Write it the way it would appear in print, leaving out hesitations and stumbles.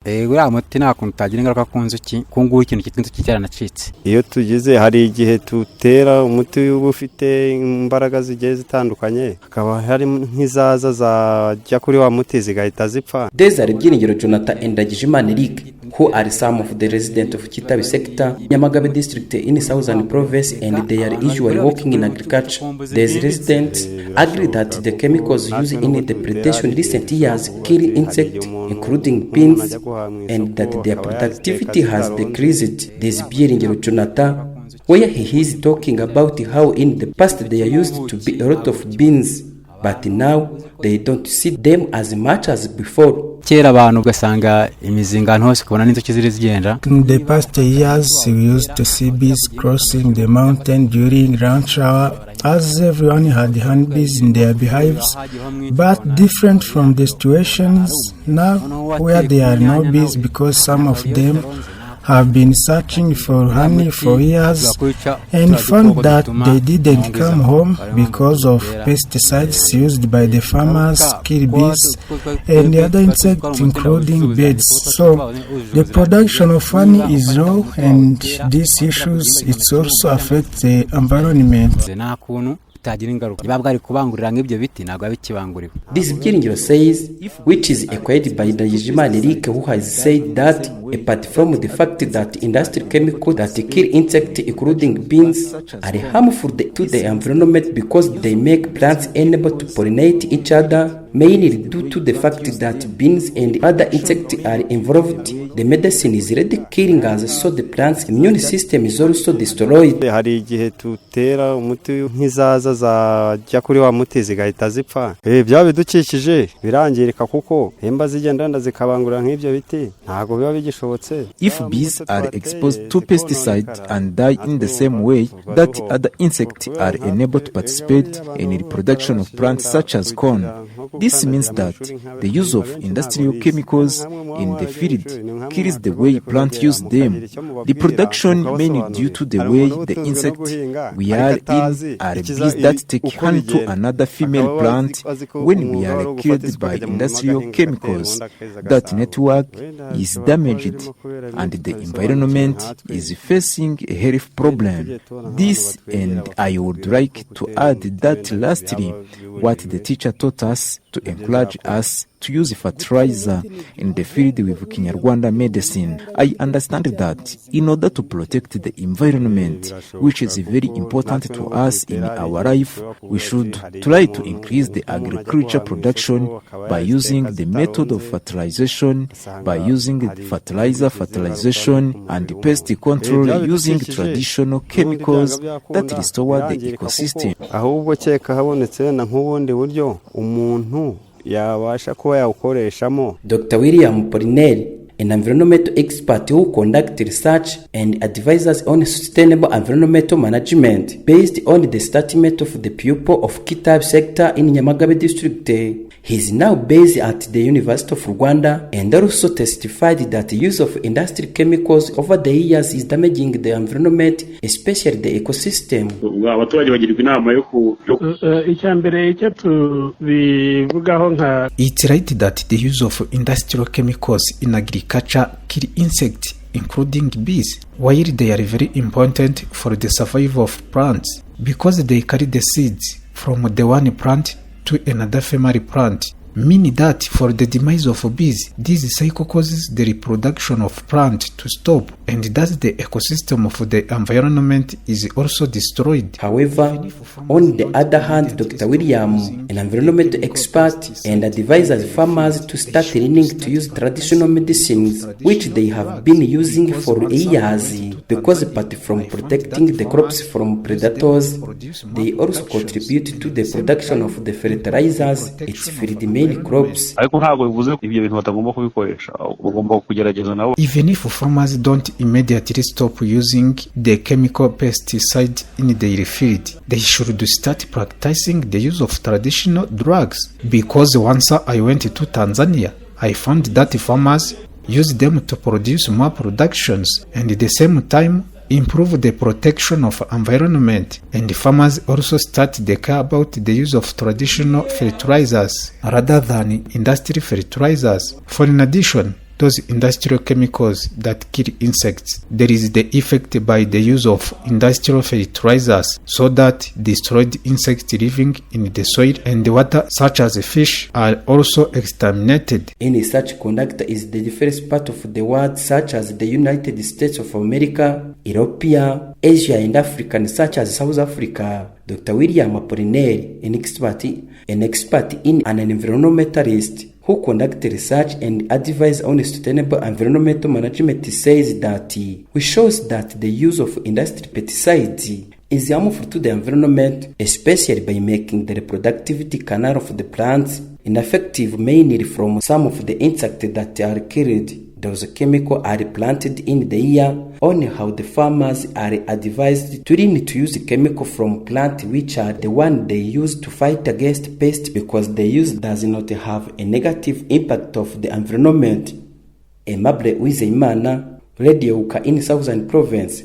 Uriya muti nta kuntu utagira ingaruka ku nzuki kunguye ikintu cyitwa inzuki cyaranacitse. Iyo tugize hari igihe tutera umuti uba ufite imbaraga zigiye zitandukanye, hakaba hari nk'izaza zajya kuri wa muti zigahita zipfa. Desire Byiringiro Jonathan and Ndagijimana Eric, who are some of the residents of Kitabi sector, Nyamagabe district in Southern Province, and they are usually working in agriculture. These residents agree that the chemicals used in the predation in recent years kill insects, including bees, and that their productivity has decreased. This Byiringiro Jonathan, where he is talking about how in the past there used to be a lot of beans, but now they don't see them as much as before. Kera abantu ugasanga imizingano hose kubona n'inzuki ziri zigenda. In the past years we used to see bees crossing the mountain during rush hour, as everyone had honeybees in their beehives, but different from the situations now where there are no bees because some of them have been searching for honey for years and found that they didn't come home because of pesticides used by the farmers, kill bees and the other insects including birds. So the production of honey is low, and these issues it also affects the environment. This Byiringiro says, which is echoed by Ndagijimana Eric, who has said that apart from the fact that industrial chemicals that kill insects including bees are harmful to the environment because they make plants unable to pollinate each other, mainly due to the fact that bees and other insects are involved, the medicine is already killing us, so the plant's immune system is also destroyed. Hari igihe tutera umuti nk'izaza zajya kuri wa muti zigahita zipfa. Bya bidukikije birangirika kuko hemba zigenda zikabangura nk'ibyo biti ntago biba bigishobotse. If bees are exposed to pesticides and die in the same way that other insects are unable to participate in the reproduction of plants such as corn, this means that the use of industrial chemicals in the field kills the way plants use them. The production mainly due to the way the insects we are in are bees that take honey to another female plant. When we are killed by industrial chemicals, that network is damaged and the environment is facing a health problem. This, and I would like to add that lastly, what the teacher taught us to encourage us to use fertilizer in the field with Kinyarwanda medicine. I understand that in order to protect the environment, which is very important to us in our life, we should try to increase the agriculture production by using the method of fertilization, by using fertilization and pest control using traditional chemicals that restore the ecosystem. Ahubwo cyeka habonetse na nk'ubundi buryo umuntu yabasha kuba yawukoreshamo. Dr. William Polinel, an environmental expert who conducts research and advises on sustainable environmental management based on the statement of the pupil of Kitabi sector in Nyamagabe district. He is now based at the University of Rwanda and also testified that the use of industrial chemicals over the years is damaging the environment, especially the ecosystem. It's right that the use of industrial chemicals in agriculture kill insects, including bees, while they are very important for the survival of plants because they carry the seeds from the one plant to another family plant, meaning that for the demise of bees, this cycle causes the reproduction of plant to stop, and thus the ecosystem of the environment is also destroyed. However, on the other hand, Dr. William, an environmental expert, and advises farmers to start learning to use traditional medicines, which they have been using for years, because apart from protecting the crops from predators, they also contribute to the production of the fertilizers its field many crops. Even if farmers don't immediately stop using the chemical pesticide in their field, they should start practicing the use of traditional drugs, because once I went to Tanzania, I found that farmers use them to produce more productions and at the same time improve the protection of environment, and farmers also start to care about the use of traditional fertilizers rather than industrial fertilizers. For in addition, those industrial chemicals that kill insects. There is the effect by the use of industrial fertilizers so that destroyed insects living in the soil and the water, such as fish, are also exterminated. Any such conduct is the first part of the world, such as the United States of America, Europe, Asia and Africa, such as South Africa. Dr. William Apollinaire, an expert in an environmentalist who conduct research and advise on sustainable environmental management, says that which shows that the use of industrial pesticides is harmful to the environment, especially by making the reproductivity canal of the plants ineffective, mainly from some of the insects that are killed. Those chemicals are planted in the air. On how the farmers are advised to learn to use chemical from plants which are the one they use to fight against pests, because the use does not have a negative impact of the environment. Aimable UWIZEYIMANA, Radio Uka in Southern Province.